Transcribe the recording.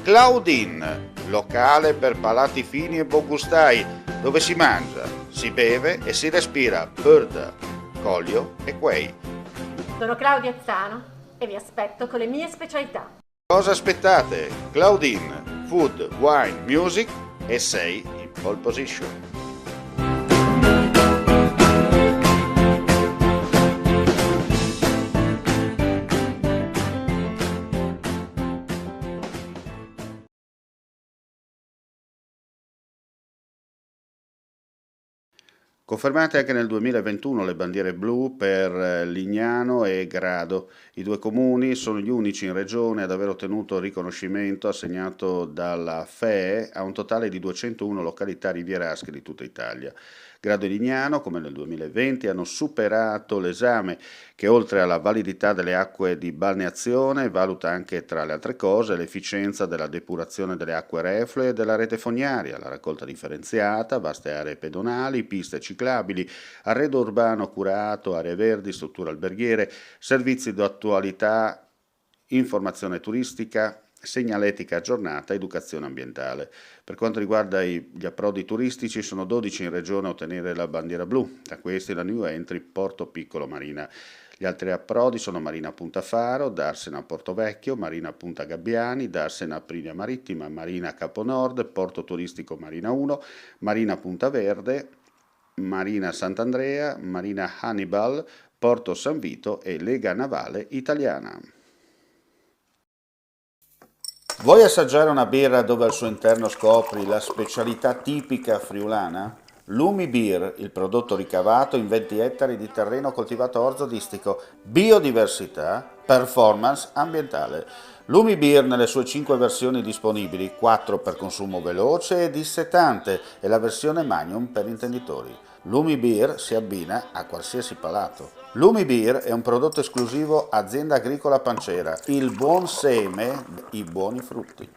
Claudine, locale per palati fini e buongustai, dove si mangia, si beve e si respira Bird, Collio e Quay. Sono Claudia Zano e vi aspetto con le mie specialità. Cosa aspettate? Claudine, Food, Wine, Music e sei in pole position. Confermate anche nel 2021 le bandiere blu per Lignano e Grado. I due comuni sono gli unici in regione ad aver ottenuto il riconoscimento assegnato dalla FEE a un totale di 201 località rivierasche di tutta Italia. Grado e Lignano, come nel 2020, hanno superato l'esame che oltre alla validità delle acque di balneazione valuta anche, tra le altre cose, l'efficienza della depurazione delle acque reflue e della rete fognaria, la raccolta differenziata, vaste aree pedonali, piste ciclabili, arredo urbano curato, aree verdi, strutture alberghiere, servizi di attualità, informazione turistica, segnaletica aggiornata, educazione ambientale. Per quanto riguarda gli approdi turistici, sono 12 in regione a ottenere la bandiera blu, tra questi la new entry Porto Piccolo Marina. Gli altri approdi sono Marina Punta Faro, Darsena Porto Vecchio, Marina Punta Gabbiani, Darsena Aprilia Marittima, Marina Capo Nord, Porto Turistico Marina 1, Marina Punta Verde, Marina Sant'Andrea, Marina Hannibal, Porto San Vito e Lega Navale Italiana. Vuoi assaggiare una birra dove al suo interno scopri la specialità tipica friulana? Lumi Beer, il prodotto ricavato in 20 ettari di terreno coltivato orzodistico, biodiversità, performance ambientale. Lumi Beer nelle sue 5 versioni disponibili, 4 per consumo veloce e dissetante e la versione Magnum per intenditori. Lumi Beer si abbina a qualsiasi palato. Lumi Beer è un prodotto esclusivo Azienda Agricola Pancera, il buon seme, i buoni frutti.